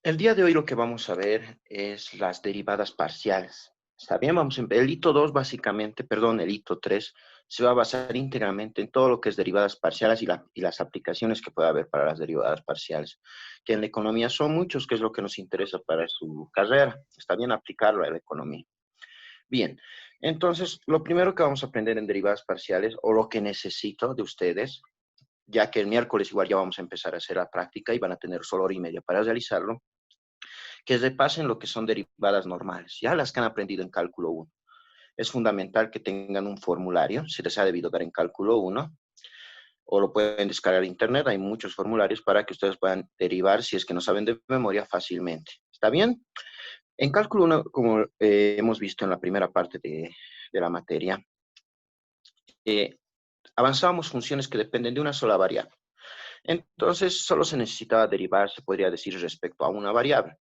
El día de hoy lo que vamos a ver es las derivadas parciales. Está bien, el hito 2 básicamente, perdón, el hito 3 se va a basar íntegramente en todo lo que es derivadas parciales y las aplicaciones que puede haber para las derivadas parciales, que en la economía son muchos, que es lo que nos interesa para su carrera. Está bien aplicarlo a la economía. Bien, entonces lo primero que vamos a aprender en derivadas parciales, o lo que necesito de ustedes, ya que el miércoles igual ya vamos a empezar a hacer la práctica y van a tener solo hora y media para realizarlo, que repasen lo que son derivadas normales, ya las que han aprendido en cálculo 1. Es fundamental que tengan un formulario, se les ha debido dar en cálculo 1, o lo pueden descargar de internet, hay muchos formularios para que ustedes puedan derivar si es que no saben de memoria fácilmente. ¿Está bien? En cálculo 1, como hemos visto en la primera parte de la materia, eh, avanzábamos funciones que dependen de una sola variable. Entonces, solo se necesitaba derivar, se podría decir, respecto a una variable.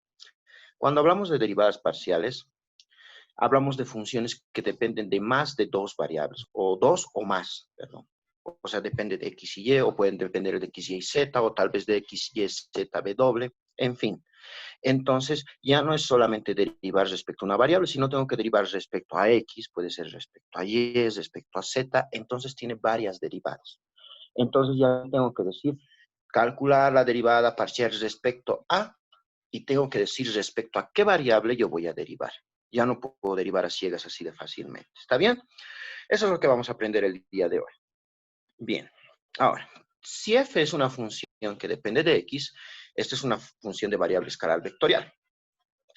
Cuando hablamos de derivadas parciales, hablamos de funciones que dependen de más de dos variables, o dos o más, perdón. O sea, depende de x y y, o pueden depender de x, y, z, o tal vez de x, y, z, b doble, en fin. Entonces, ya no es solamente derivar respecto a una variable, sino tengo que derivar respecto a x, puede ser respecto a y, respecto a z, entonces tiene varias derivadas. Entonces ya tengo que decir, calcular la derivada parcial respecto a, y tengo que decir respecto a qué variable yo voy a derivar. Ya no puedo derivar a ciegas así de fácilmente. ¿Está bien? Eso es lo que vamos a aprender el día de hoy. Bien. Ahora, si f es una función que depende de x, esta es una función de variable escalar vectorial.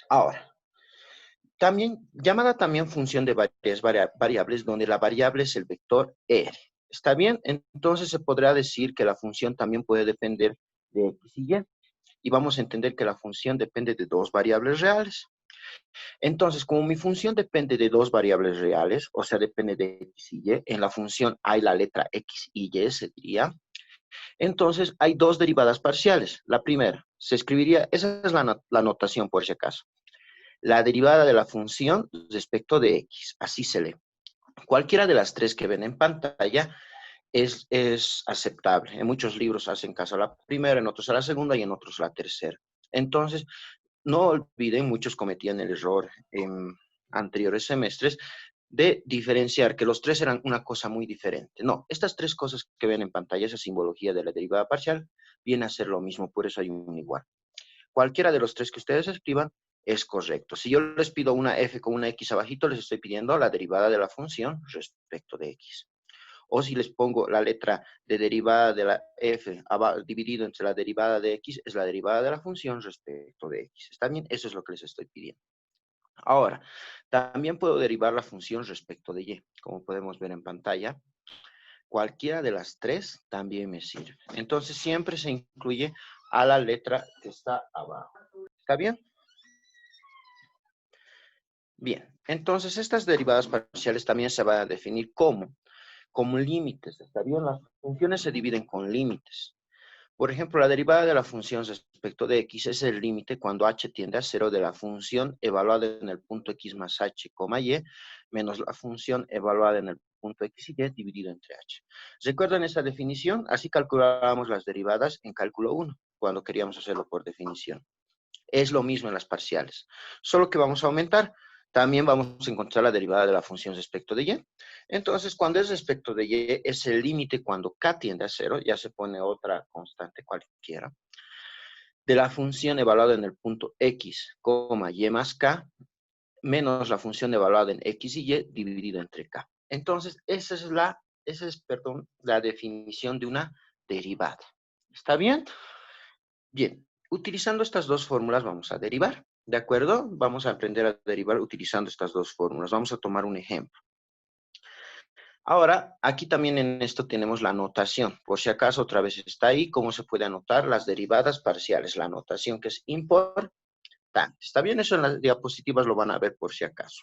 Ahora, también, llamada también función de varias variables, donde la variable es el vector r. ¿Está bien? Entonces se podrá decir que la función también puede depender de x y y. Y vamos a entender que la función depende de dos variables reales. Entonces, como mi función depende de dos variables reales, o sea, depende de x y y, en la función hay la letra x y y, se diría. Entonces, hay dos derivadas parciales. La primera, se escribiría, esa es la notación por si acaso, la derivada de la función respecto de x, así se lee. Cualquiera de las tres que ven en pantalla es aceptable. En muchos libros hacen caso a la primera, en otros a la segunda y en otros a la tercera. Entonces, no olviden, muchos cometían el error en anteriores semestres de diferenciar que los tres eran una cosa muy diferente. No, estas tres cosas que ven en pantalla, esa simbología de la derivada parcial, viene a ser lo mismo, por eso hay un igual. Cualquiera de los tres que ustedes escriban es correcto. Si yo les pido una f con una x abajito, les estoy pidiendo la derivada de la función respecto de x. O si les pongo la letra de derivada de la f dividido entre la derivada de x, es la derivada de la función respecto de x. ¿Está bien? Eso es lo que les estoy pidiendo. Ahora, también puedo derivar la función respecto de y. Como podemos ver en pantalla, cualquiera de las tres también me sirve. Entonces, siempre se incluye a la letra que está abajo. ¿Está bien? Bien. Entonces, estas derivadas parciales también se van a definir como límites. ¿Está bien? Las funciones se dividen con límites. Por ejemplo, la derivada de la función respecto de x es el límite cuando h tiende a 0 de la función evaluada en el punto x más h, y, menos la función evaluada en el punto x y y dividido entre h. ¿Recuerdan esa definición? Así calculábamos las derivadas en cálculo 1, cuando queríamos hacerlo por definición. Es lo mismo en las parciales, solo que vamos a aumentar. También vamos a encontrar la derivada de la función respecto de y. Entonces, cuando es respecto de y, es el límite cuando k tiende a 0, ya se pone otra constante cualquiera, de la función evaluada en el punto x, y más k, menos la función evaluada en x y y dividido entre k. Entonces, esa es la definición de una derivada. ¿Está bien? Bien, utilizando estas dos fórmulas vamos a derivar, ¿de acuerdo? Vamos a aprender a derivar utilizando estas dos fórmulas. Vamos a tomar un ejemplo. Ahora, aquí también en esto tenemos la notación. Por si acaso otra vez está ahí, cómo se puede anotar las derivadas parciales. La notación que es importante. ¿Está bien? Eso en las diapositivas lo van a ver por si acaso.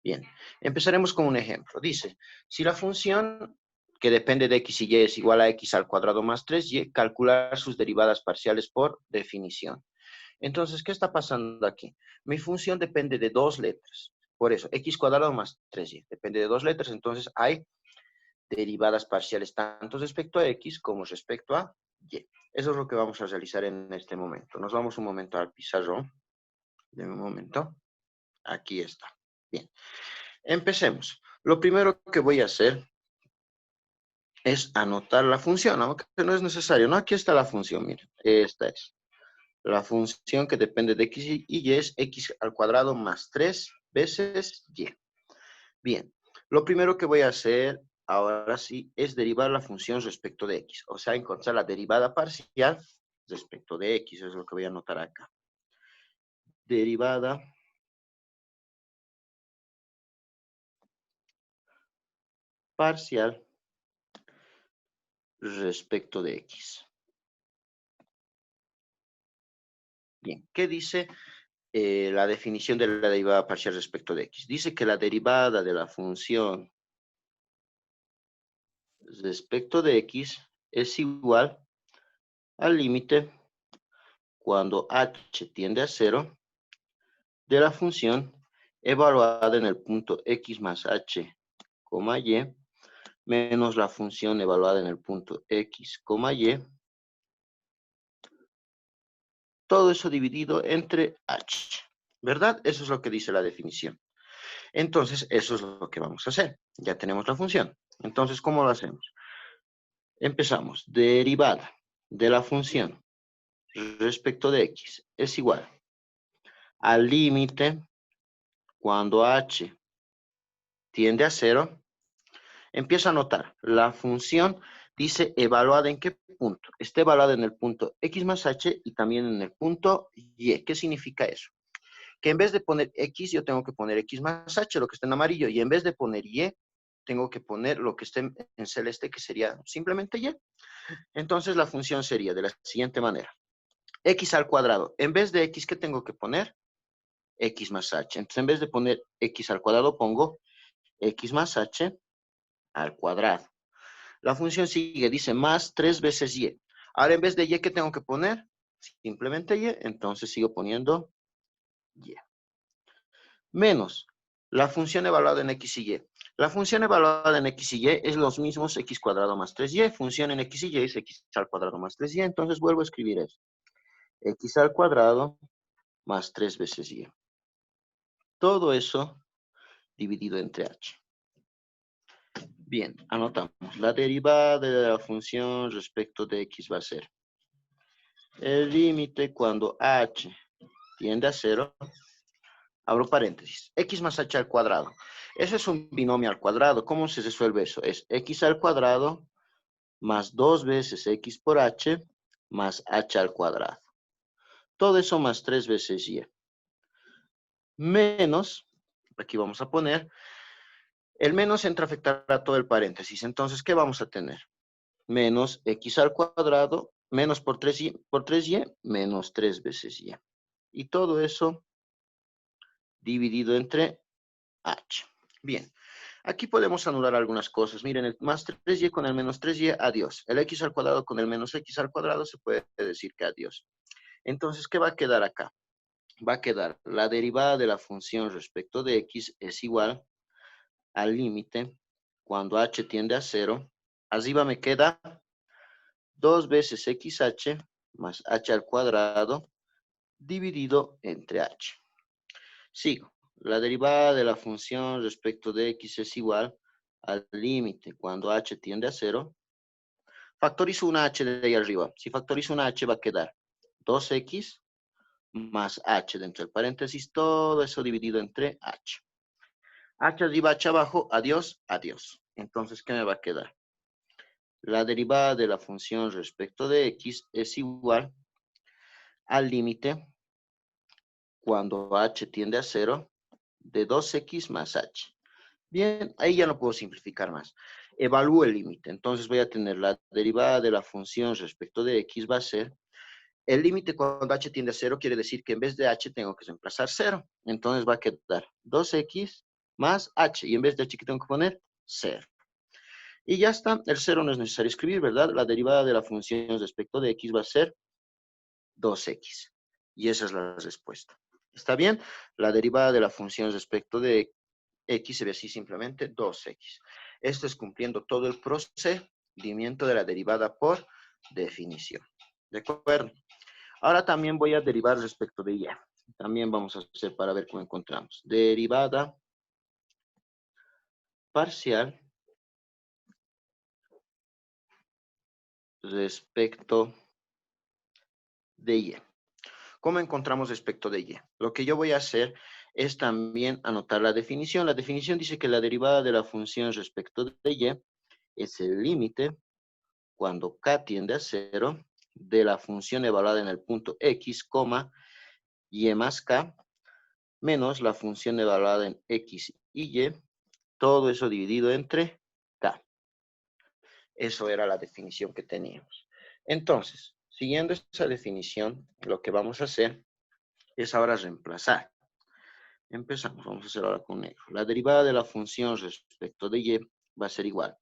Bien, empezaremos con un ejemplo. Dice, si la función que depende de x y y es igual a x al cuadrado más 3y, calcular sus derivadas parciales por definición. Entonces, ¿qué está pasando aquí? Mi función depende de dos letras. Por eso, x cuadrado más 3y. Depende de dos letras, entonces hay derivadas parciales tanto respecto a x como respecto a y. Eso es lo que vamos a realizar en este momento. Nos vamos un momento al pizarrón. De un momento. Aquí está. Bien. Empecemos. Lo primero que voy a hacer es anotar la función, aunque no es necesario, ¿no? Aquí está la función, miren. Esta es. La función que depende de x y y es x al cuadrado más 3 veces y. Bien. Lo primero que voy a hacer ahora sí es derivar la función respecto de x. O sea, encontrar la derivada parcial respecto de x. Es lo que voy a anotar acá. Derivada parcial respecto de x. Bien, ¿qué dice la definición de la derivada parcial respecto de x? Dice que la derivada de la función respecto de x es igual al límite cuando h tiende a 0 de la función evaluada en el punto x más h, y, menos la función evaluada en el punto x, y, todo eso dividido entre h, ¿verdad? Eso es lo que dice la definición. Entonces, eso es lo que vamos a hacer. Ya tenemos la función. Entonces, ¿cómo lo hacemos? Empezamos. Derivada de la función respecto de x es igual al límite cuando h tiende a 0. Empieza a notar. La función dice evaluada en qué punto. Está evaluada en el punto x más h y también en el punto y. ¿Qué significa eso? Que en vez de poner x, yo tengo que poner x más h, lo que está en amarillo, y en vez de poner y, tengo que poner lo que esté en celeste, que sería simplemente y. Entonces la función sería de la siguiente manera. X al cuadrado. En vez de x, ¿qué tengo que poner? X más h. Entonces en vez de poner x al cuadrado, pongo x más h al cuadrado. La función sigue, dice más 3 veces y. Ahora en vez de y, ¿qué tengo que poner? Simplemente y. Entonces sigo poniendo y. Menos la función evaluada en x y y. La función evaluada en x y y es los mismos x cuadrado más 3y. Función en x y y es x al cuadrado más 3y. Entonces vuelvo a escribir eso. X al cuadrado más 3 veces y. Todo eso dividido entre h. Bien, anotamos. La derivada de la función respecto de x va a ser el límite cuando h tiende a 0. Abro paréntesis. X más h al cuadrado. Ese es un binomio al cuadrado. ¿Cómo se resuelve eso? Es x al cuadrado más 2 veces x por h más h al cuadrado. Todo eso más 3 veces y. Menos, aquí vamos a poner, el menos entra a afectar a todo el paréntesis. Entonces, ¿qué vamos a tener? Menos x al cuadrado, menos por 3y, menos 3 veces y. Y todo eso dividido entre h. Bien, aquí podemos anular algunas cosas. Miren, el más 3y con el menos 3y, adiós. El x al cuadrado con el menos x al cuadrado se puede decir que adiós. Entonces, ¿qué va a quedar acá? Va a quedar la derivada de la función respecto de x es igual al límite cuando h tiende a 0. Arriba me queda 2 veces xh más h al cuadrado dividido entre h. Sigo. La derivada de la función respecto de x es igual al límite cuando h tiende a 0. Factorizo una h de ahí arriba. Si factorizo una h va a quedar 2x más h dentro del paréntesis, todo eso dividido entre h. H arriba, h abajo, adiós, adiós. Entonces, ¿qué me va a quedar? La derivada de la función respecto de x es igual al límite cuando h tiende a 0 de 2x más h. Bien, ahí ya no puedo simplificar más. Evalúo el límite. Entonces voy a tener la derivada de la función respecto de x va a ser el límite cuando h tiende a 0, quiere decir que en vez de h tengo que reemplazar 0. Entonces va a quedar 2x más h. Y en vez de h, ¿qué tengo que poner? 0. Y ya está. El 0 no es necesario escribir, ¿verdad? La derivada de la función respecto de x va a ser 2x. Y esa es la respuesta. ¿Está bien? La derivada de la función respecto de x se ve así simplemente 2x. Esto es cumpliendo todo el procedimiento de la derivada por definición. ¿De acuerdo? Ahora también voy a derivar respecto de y. También vamos a hacer para ver cómo encontramos. Derivada parcial respecto de y. ¿Cómo encontramos respecto de y? Lo que yo voy a hacer es también anotar la definición. La definición dice que la derivada de la función respecto de y es el límite cuando k tiende a 0 de la función evaluada en el punto x, y más k, menos la función evaluada en x y y, todo eso dividido entre k. Eso era la definición que teníamos. Entonces, siguiendo esa definición, lo que vamos a hacer es ahora reemplazar. Empezamos, vamos a hacer ahora con negro. La derivada de la función respecto de y va a ser igual.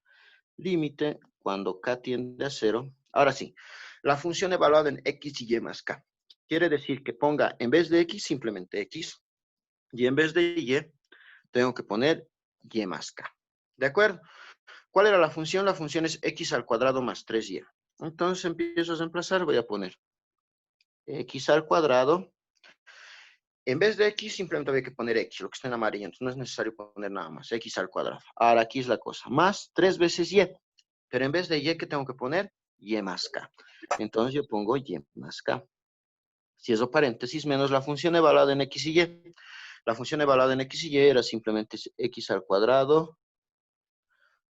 Límite cuando k tiende a 0. Ahora sí, la función evaluada en x y y más k. Quiere decir que ponga en vez de x simplemente x y en vez de y tengo que poner y más k. ¿De acuerdo? ¿Cuál era la función? La función es x al cuadrado más 3y. Entonces empiezo a reemplazar, voy a poner x al cuadrado. En vez de x, simplemente voy a poner x, lo que está en amarillo. Entonces no es necesario poner nada más, x al cuadrado. Ahora aquí es la cosa, más 3 veces y. Pero en vez de y, ¿qué tengo que poner? Y más k. Entonces yo pongo y más k. Cierro paréntesis, menos la función evaluada en x y y. La función evaluada en x y y era simplemente x al cuadrado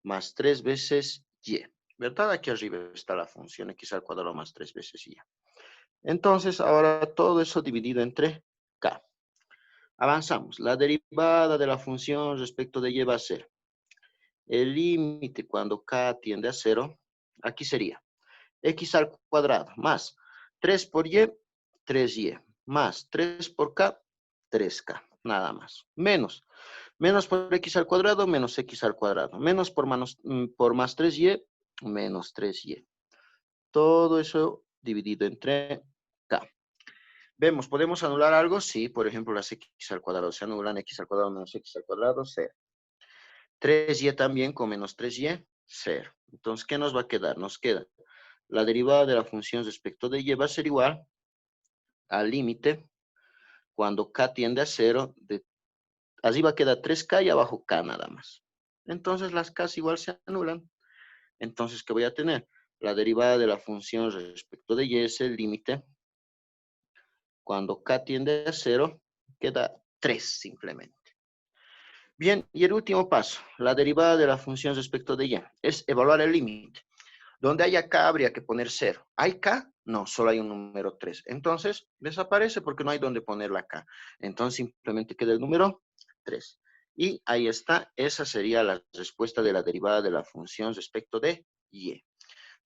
más 3 veces y. ¿Verdad? Aquí arriba está la función x al cuadrado más 3 veces y. Entonces, ahora todo eso dividido entre k. Avanzamos. La derivada de la función respecto de y va a ser el límite cuando k tiende a 0. Aquí sería x al cuadrado más 3 por y, 3y, más 3 por k, 3k, nada más. Menos por x al cuadrado, menos x al cuadrado. Menos por más 3y, menos 3y. Todo eso dividido entre k. Vemos, ¿podemos anular algo? Sí, por ejemplo, las x al cuadrado. Se anulan x al cuadrado menos x al cuadrado, 0. 3y también con menos 3y, 0. Entonces, ¿qué nos va a quedar? Nos queda la derivada de la función respecto de y va a ser igual al límite cuando k tiende a 0. Arriba queda 3k y abajo k nada más. Entonces, las k igual se anulan. Entonces, ¿qué voy a tener? La derivada de la función respecto de y es el límite. Cuando k tiende a 0, queda 3 simplemente. Bien, y el último paso, la derivada de la función respecto de y, es evaluar el límite. Donde haya k habría que poner 0. ¿Hay k? No, solo hay un número 3. Entonces, desaparece porque no hay donde poner la k. Entonces, simplemente queda el número 3. Y ahí está, esa sería la respuesta de la derivada de la función respecto de y.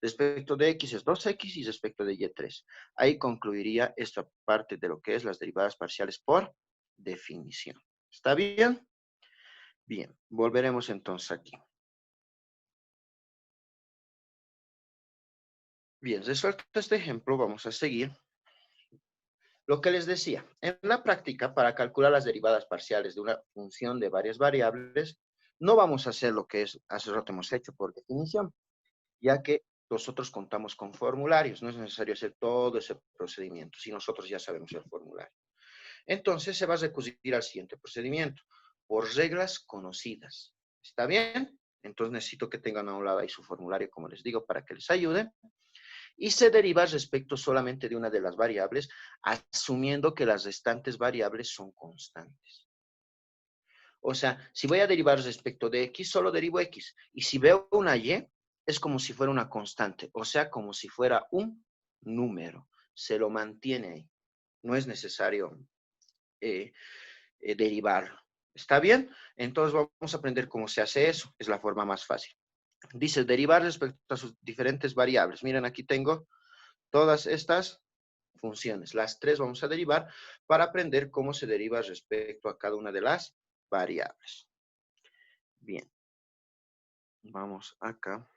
Respecto de x es 2x y respecto de y 3. Ahí concluiría esta parte de lo que es las derivadas parciales por definición. ¿Está bien? Bien, volveremos entonces aquí. Bien, resuelto este ejemplo, vamos a seguir. Lo que les decía, en la práctica, para calcular las derivadas parciales de una función de varias variables, no vamos a hacer lo que hace rato hemos hecho por definición, ya que nosotros contamos con formularios, no es necesario hacer todo ese procedimiento, si nosotros ya sabemos el formulario. Entonces se va a recurrir al siguiente procedimiento, por reglas conocidas. ¿Está bien? Entonces necesito que tengan a un lado ahí su formulario, como les digo, para que les ayude. Y se deriva respecto solamente de una de las variables, asumiendo que las restantes variables son constantes. O sea, si voy a derivar respecto de x, solo derivo x. Y si veo una y, es como si fuera una constante, o sea, como si fuera un número. Se lo mantiene ahí. No es necesario derivarlo. ¿Está bien? Entonces vamos a aprender cómo se hace eso. Es la forma más fácil. Dice derivar respecto a sus diferentes variables. Miren, aquí tengo todas estas funciones. Las tres vamos a derivar para aprender cómo se deriva respecto a cada una de las variables. Bien. Vamos acá.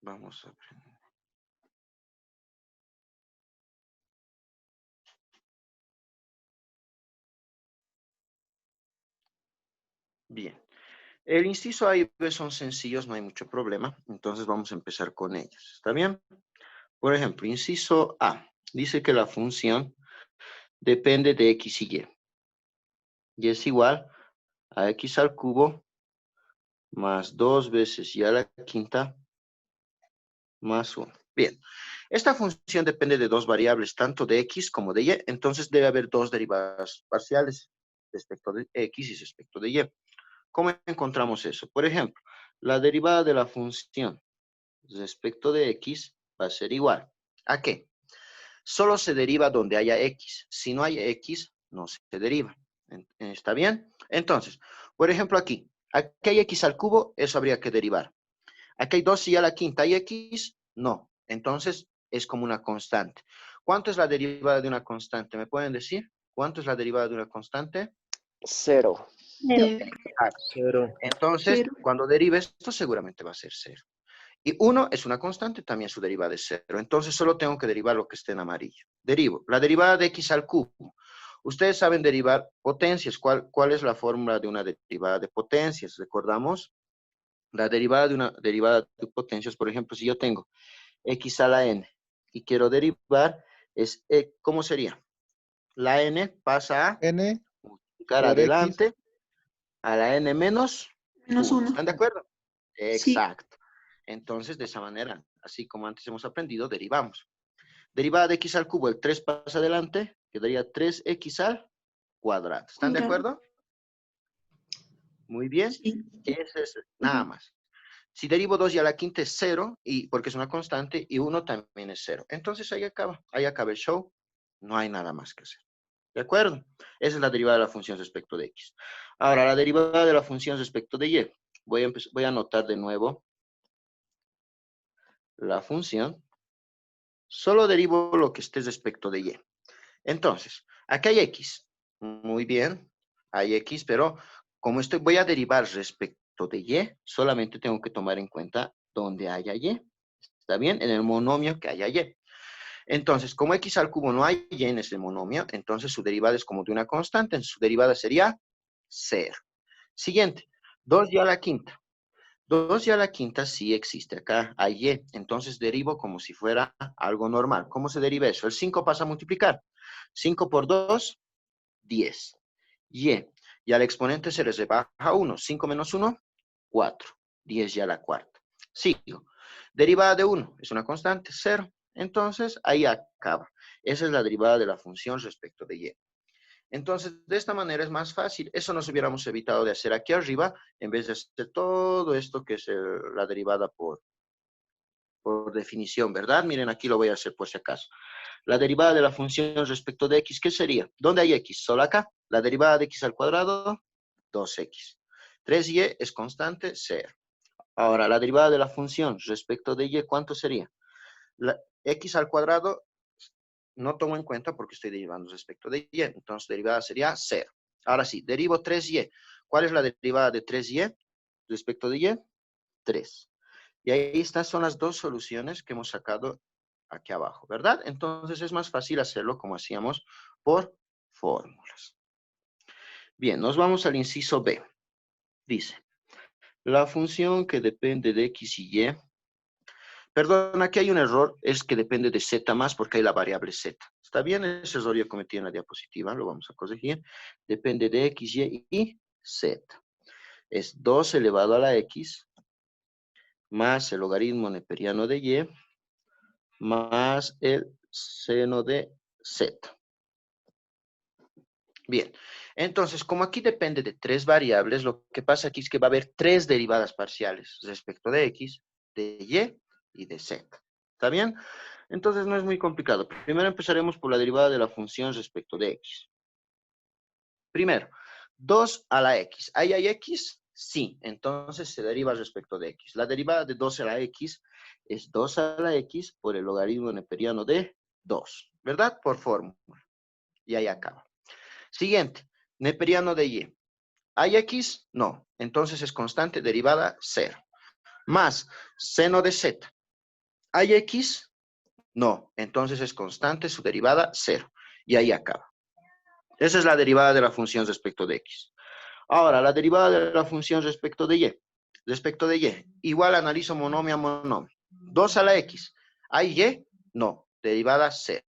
Vamos a aprender. Bien. El inciso A y B son sencillos, no hay mucho problema. Entonces vamos a empezar con ellos. ¿Está bien? Por ejemplo, inciso A. Dice que la función depende de X y Y. Y es igual a X al cubo más 2 veces Y a la quinta más 1. Bien. Esta función depende de dos variables, tanto de X como de Y. Entonces debe haber dos derivadas parciales respecto de X y respecto de Y. ¿Cómo encontramos eso? Por ejemplo, la derivada de la función respecto de X va a ser igual. ¿A qué? Solo se deriva donde haya X. Si no hay X, no se deriva. ¿Está bien? Entonces, por ejemplo, aquí hay X al cubo, eso habría que derivar. Aquí hay 2 y a la quinta, ¿hay X? No. Entonces, es como una constante. ¿Cuánto es la derivada de una constante? ¿Me pueden decir? ¿Cuánto es la derivada de una constante? 0. Cero. Exacto. 0. Entonces, Cero. cuando derive esto, seguramente va a ser 0. Y 1 es una constante, también su derivada es 0. Entonces, solo tengo que derivar lo que esté en amarillo. Derivo. La derivada de X al cubo. Ustedes saben derivar potencias. ¿Cuál es la fórmula de una derivada de potencias? ¿Recordamos? La derivada de una derivada de potencias, por ejemplo, si yo tengo X a la N y quiero derivar, ¿cómo sería? La N pasa a N multiplicar por X. adelante a la N menos Menos 1. uno. ¿Están de acuerdo? Sí. Exacto. Entonces, de esa manera, así como antes hemos aprendido, derivamos. Derivada de X al cubo, el 3 pasa adelante, quedaría 3X al cuadrado. ¿Están de Cuadrado. acuerdo? Muy bien. Sí. Ese es nada Ujú. más. Si derivo 2 y a la quinta es 0, porque es una constante, y 1 también es 0. Entonces ahí acaba el show. No hay nada más que hacer. ¿De acuerdo? Esa es la derivada de la función respecto de X. Ahora, la derivada de la función respecto de Y. Voy a anotar de nuevo la función. Solo derivo lo que esté respecto de Y. Entonces, aquí hay X. Muy bien. Hay X, pero como voy a derivar respecto de Y, solamente tengo que tomar en cuenta donde haya Y. ¿Está bien? En el monomio que haya Y. Entonces, como X al cubo no hay Y en ese monomio, entonces su derivada es como de una constante. Su derivada sería 0. Siguiente, 2Y a la quinta. 2Y a la quinta sí existe acá, hay Y. Entonces derivo como si fuera algo normal. ¿Cómo se deriva eso? El 5 pasa a multiplicar. 5 por 2, 10. Y. Y al exponente se les rebaja 1. 5 menos 1, 4. 10 y a la cuarta. Sigo. Derivada de 1 es una constante, 0. Entonces ahí acaba. Esa es la derivada de la función respecto de Y. Entonces, de esta manera es más fácil. Eso nos hubiéramos evitado de hacer aquí arriba, en vez de hacer todo esto que es la derivada por definición, ¿verdad? Miren, aquí lo voy a hacer por si acaso. La derivada de la función respecto de X, ¿qué sería? ¿Dónde hay X? Solo acá. La derivada de X al cuadrado, 2X. 3Y es constante, 0. Ahora, la derivada de la función respecto de Y, ¿cuánto sería? X al cuadrado no tomo en cuenta porque estoy derivando respecto de Y. Entonces, derivada sería 0. Ahora sí, derivo 3Y. ¿Cuál es la derivada de 3Y respecto de Y? 3. Y ahí estas son las dos soluciones que hemos sacado aquí abajo, ¿verdad? Entonces es más fácil hacerlo como hacíamos por fórmulas. Bien, nos vamos al inciso B. Dice, la función que depende de X y Y. Perdón, aquí hay un error, es que depende de Z más porque hay la variable Z. ¿Está bien? Ese error yo cometí en la diapositiva, lo vamos a corregir. Depende de X, Y y Z. Es 2 elevado a la X más el logaritmo neperiano de Y más el seno de Z. Bien, entonces, como aquí depende de tres variables, lo que pasa aquí es que va a haber tres derivadas parciales respecto de X, de Y de Z. ¿Está bien? Entonces no es muy complicado. Primero empezaremos por la derivada de la función respecto de X. Primero, 2 a la X. ¿Ahí hay X? Sí, entonces se deriva respecto de X. La derivada de 2 a la X es 2 a la X por el logaritmo neperiano de 2, ¿verdad? Por fórmula. Y ahí acaba. Siguiente, neperiano de Y. ¿Hay X? No. Entonces es constante, derivada 0. Más seno de Z. ¿Hay X? No. Entonces es constante, su derivada 0. Y ahí acaba. Esa es la derivada de la función respecto de X. Ahora, la derivada de la función respecto de y. Respecto de y, igual analizo monomio a monomio. 2 a la x. ¿Hay y? No. Derivada 0.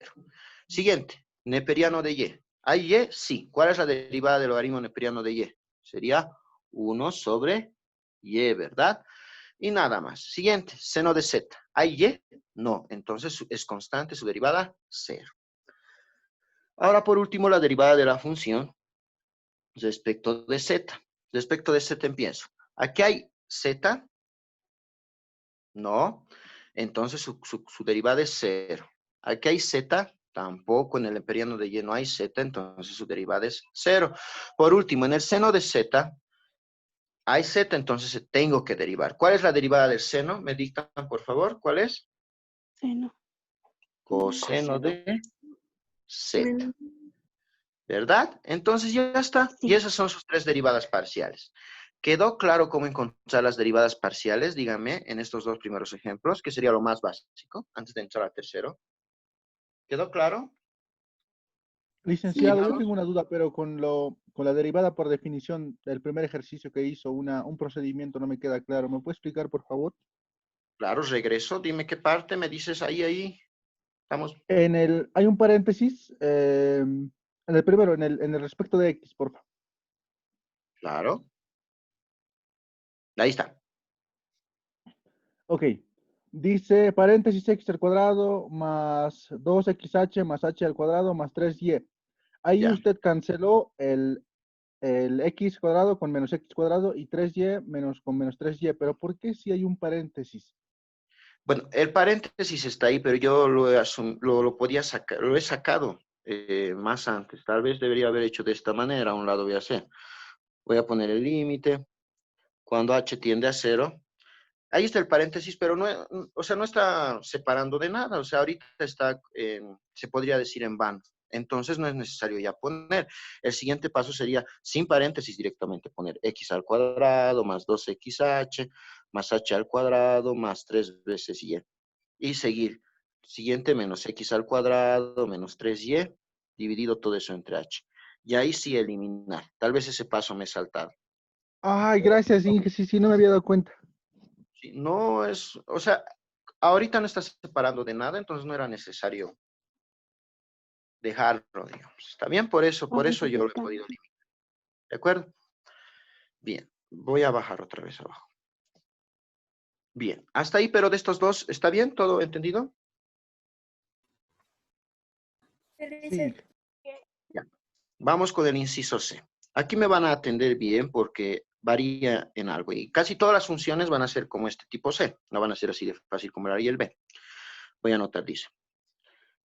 Siguiente, neperiano de y. ¿Hay y? Sí. ¿Cuál es la derivada del logaritmo neperiano de y? Sería 1 sobre y, ¿verdad? Y nada más. Siguiente, seno de z. ¿Hay y? No. Entonces es constante su derivada 0. Ahora, por último, la derivada de la función respecto de z. Respecto de z empiezo. ¿Aquí hay z? No. Entonces su derivada es 0. Aquí hay z, tampoco en el neperiano de y no hay z, entonces su derivada es 0. Por último, en el seno de z hay z, entonces tengo que derivar. ¿Cuál es la derivada del seno? ¿Me dictan, por favor? ¿Cuál es? Seno. Coseno de z. Menos. ¿Verdad? Entonces ya está. Y Sí. esas son sus tres derivadas parciales. ¿Quedó claro cómo encontrar las derivadas parciales? Díganme en estos dos primeros ejemplos, que sería lo más básico, antes de entrar al tercero. ¿Quedó claro? Sí. Licenciado, yo Estimados. tengo una duda, pero con la derivada por definición del primer ejercicio que hizo, un procedimiento no me queda claro. ¿Me puede explicar, por favor? Claro, regreso. Dime qué parte me dices ahí. Estamos. Hay un paréntesis en el primero, en el respecto de X, por favor. Claro. Ahí está. Ok. Dice paréntesis X al cuadrado más 2XH más H al cuadrado más 3Y. Ahí Ya. usted canceló el X cuadrado con menos X cuadrado y 3Y menos con menos 3Y. Pero ¿por qué si hay un paréntesis? Bueno, el paréntesis está ahí, pero yo lo podía sacar, lo he sacado más antes. Tal vez debería haber hecho de esta manera. A un lado voy a hacer. Voy a poner el límite. Cuando h tiende a 0. Ahí está el paréntesis, pero no, o sea, no está separando de nada. O sea, ahorita está, se podría decir en vano. Entonces no es necesario ya poner. El siguiente paso sería sin paréntesis directamente poner x al cuadrado más 2xh más h al cuadrado más 3 veces y. Y seguir. Siguiente menos x al cuadrado menos 3y dividido todo eso entre h. Y ahí sí eliminar. Tal vez ese paso me he saltado. Ay, gracias, Inge. Sí, sí, no me había dado cuenta. Sí, no es, o sea, ahorita no estás separando de nada, entonces no era necesario dejarlo, digamos. ¿Está bien? Por eso yo lo he podido eliminar. ¿De acuerdo? Bien, voy a bajar otra vez abajo. Bien, hasta ahí, pero de estos dos, ¿está bien? ¿Todo entendido? Sí. Ya. Vamos con el inciso C. Aquí me van a atender bien porque varía en algo y casi todas las funciones van a ser como este tipo C. No van a ser así de fácil como el A y el B. Voy a anotar, dice.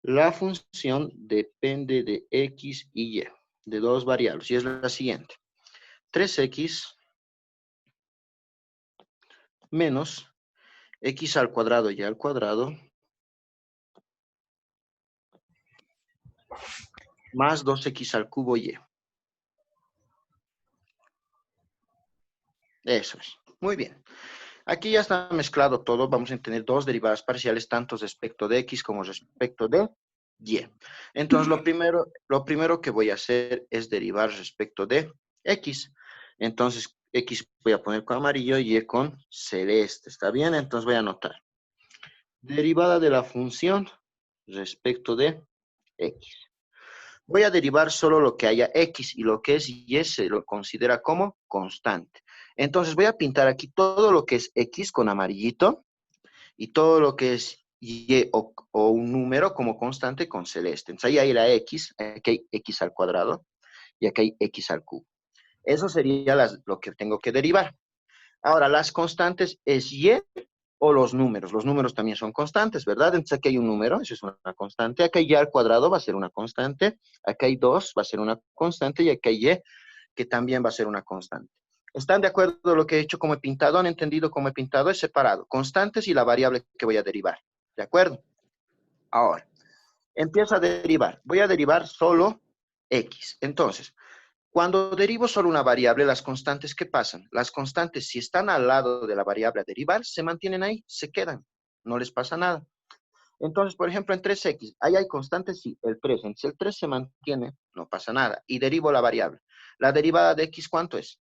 La función depende de X y Y, de dos variables, y es la siguiente. 3X menos X al cuadrado y al cuadrado más 2X al cubo Y. Eso es. Muy bien. Aquí ya está mezclado todo. Vamos a tener dos derivadas parciales, tanto respecto de X como respecto de Y. Entonces, lo primero que voy a hacer es derivar respecto de X. Entonces, X voy a poner con amarillo y Y con celeste. ¿Está bien? Entonces voy a anotar. Derivada de la función respecto de X. Voy a derivar solo lo que haya X y lo que es Y se lo considera como constante. Entonces voy a pintar aquí todo lo que es X con amarillito y todo lo que es Y o un número como constante con celeste. Entonces ahí hay la X, aquí hay X al cuadrado y aquí hay X al cubo. Eso sería lo que tengo que derivar. Ahora, las constantes es Y o los números. Los números también son constantes, ¿verdad? Entonces aquí hay un número, eso es una constante. Acá hay Y al cuadrado, va a ser una constante. Acá hay 2, va a ser una constante. Y acá hay Y, que también va a ser una constante. ¿Están de acuerdo con lo que he hecho como he pintado? ¿Han entendido cómo he pintado? Es separado. Constantes y la variable que voy a derivar. ¿De acuerdo? Ahora, empiezo a derivar. Voy a derivar solo X. Entonces, cuando derivo solo una variable, las constantes, ¿qué pasan? Las constantes, si están al lado de la variable a derivar, se mantienen ahí, se quedan, no les pasa nada. Entonces, por ejemplo, en 3x, ahí hay constantes, sí, el 3. Entonces, el 3 se mantiene, no pasa nada, y derivo la variable. La derivada de x, ¿cuánto es?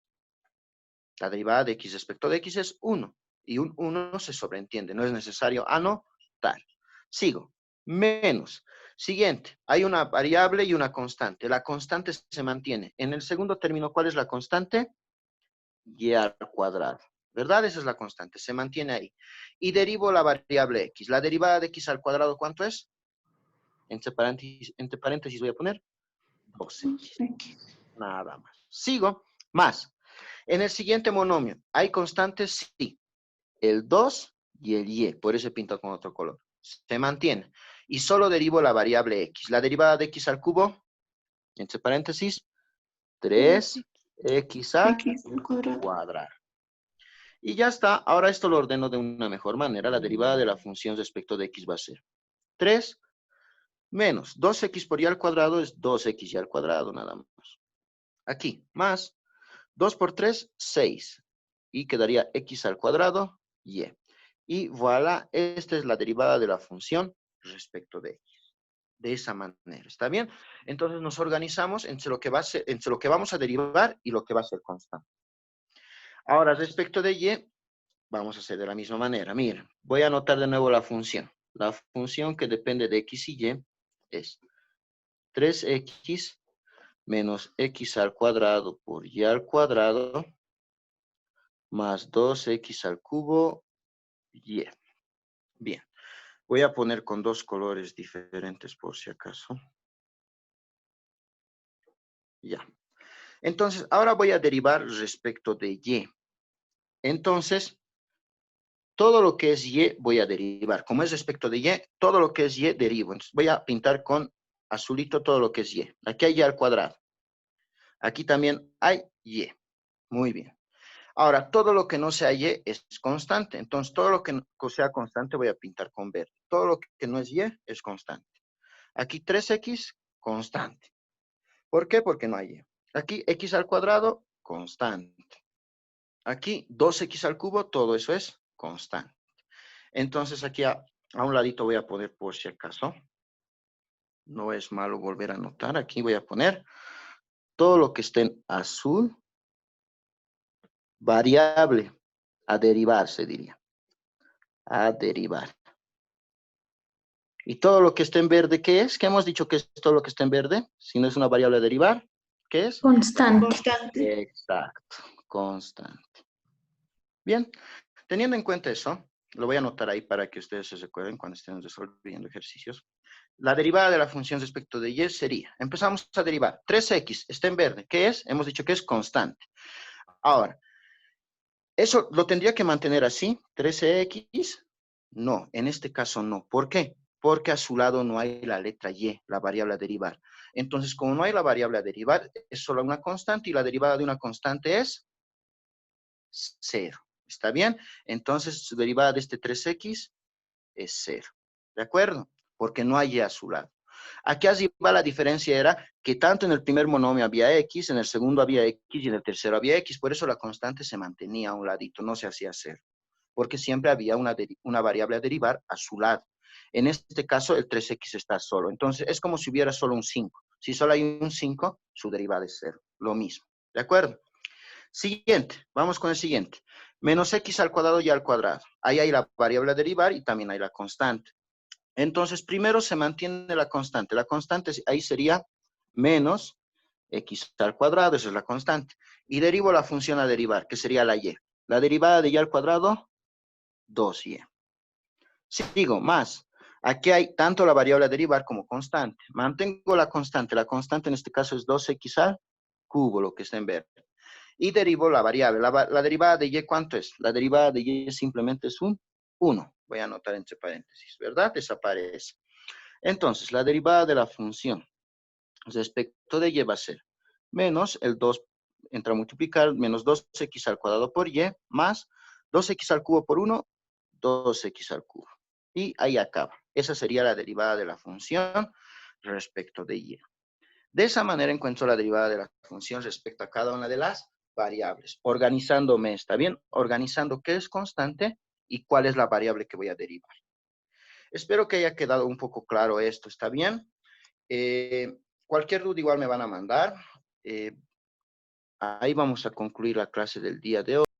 La derivada de x respecto de x es 1. Y un 1 se sobreentiende, no es necesario anotar. Sigo. Menos. Siguiente, hay una variable y una constante. La constante se mantiene. En el segundo término, ¿cuál es la constante? Y al cuadrado. ¿Verdad? Esa es la constante, se mantiene ahí. Y derivo la variable x. La derivada de x al cuadrado, ¿cuánto es? Entre paréntesis voy a poner 2x. Nada más. Sigo. Más. En el siguiente monomio, ¿hay constantes? Sí. El 2 y el y. Por eso he pintado con otro color. Se mantiene. Y solo derivo la variable x. La derivada de x al cubo, entre paréntesis, 3x al cuadrado. Y ya está. Ahora esto lo ordeno de una mejor manera. La derivada de la función respecto de x va a ser 3 menos 2x por y al cuadrado es 2x y al cuadrado, nada más. Aquí, más 2 por 3, 6. Y quedaría x al cuadrado, y. Y voilà, esta es la derivada de la función respecto de x. De esa manera, ¿está bien? Entonces nos organizamos entre lo que vamos a derivar y lo que va a ser constante. Ahora, respecto de y, vamos a hacer de la misma manera. Miren, voy a anotar de nuevo la función. La función que depende de x y y es 3x menos x al cuadrado por y al cuadrado más 2x al cubo y. Bien, voy a poner con dos colores diferentes por si acaso. Ya. Entonces, ahora voy a derivar respecto de y. Entonces, todo lo que es y voy a derivar. Como es respecto de y, todo lo que es y derivo. Entonces, voy a pintar con azulito todo lo que es y. Aquí hay y al cuadrado. Aquí también hay y. Muy bien. Ahora, todo lo que no sea y es constante. Entonces, todo lo que no sea constante voy a pintar con verde. Todo lo que no es y es constante. Aquí 3x, constante. ¿Por qué? Porque no hay y. Aquí x al cuadrado, constante. Aquí 2x al cubo, todo eso es constante. Entonces, aquí a un ladito voy a poner por si acaso. No es malo volver a anotar. Aquí voy a poner todo lo que esté en azul, variable, a derivar, se diría. A derivar. Y todo lo que esté en verde, ¿qué es? ¿Qué hemos dicho que es todo lo que está en verde? Si no es una variable a derivar, ¿qué es? Constante. Exacto, constante. Bien, teniendo en cuenta eso, lo voy a anotar ahí para que ustedes se recuerden cuando estén resolviendo ejercicios. La derivada de la función respecto de y sería, empezamos a derivar, 3x está en verde, ¿qué es? Hemos dicho que es constante. Ahora, ¿eso lo tendría que mantener así? ¿13x? No, en este caso no. ¿Por qué? Porque a su lado no hay la letra y, la variable a derivar. Entonces, como no hay la variable a derivar, es solo una constante y la derivada de una constante es 0. ¿Está bien? Entonces, su derivada de este 3x es 0. ¿De acuerdo? Porque no hay y a su lado. Aquí arriba la diferencia era que tanto en el primer monomio había x, en el segundo había x y en el tercero había x. Por eso la constante se mantenía a un ladito, no se hacía 0. Porque siempre había una variable a derivar a su lado. En este caso, el 3x está solo. Entonces, es como si hubiera solo un 5. Si solo hay un 5, su derivada es 0. Lo mismo. ¿De acuerdo? Siguiente. Vamos con el siguiente. Menos x al cuadrado y al cuadrado. Ahí hay la variable a derivar y también hay la constante. Entonces, primero se mantiene la constante. La constante ahí sería menos x al cuadrado, esa es la constante. Y derivo la función a derivar, que sería la y. La derivada de y al cuadrado, 2y. Sigo, más. Aquí hay tanto la variable a derivar como constante. Mantengo la constante. La constante en este caso es 2x al cubo, lo que está en verde. Y derivo la variable. La derivada de y, ¿cuánto es? La derivada de y simplemente es un 1. Voy a anotar entre paréntesis, ¿verdad? Desaparece. Entonces, la derivada de la función respecto de y va a ser menos el 2, entra a multiplicar, menos 2x al cuadrado por y, más 2x al cubo por 1, 2x al cubo. Y ahí acaba. Esa sería la derivada de la función respecto de y. De esa manera encuentro la derivada de la función respecto a cada una de las variables. Organizándome, ¿está bien? Organizando qué es constante y cuál es la variable que voy a derivar. Espero que haya quedado un poco claro esto, ¿está bien? Cualquier duda igual me van a mandar. ahí vamos a concluir la clase del día de hoy.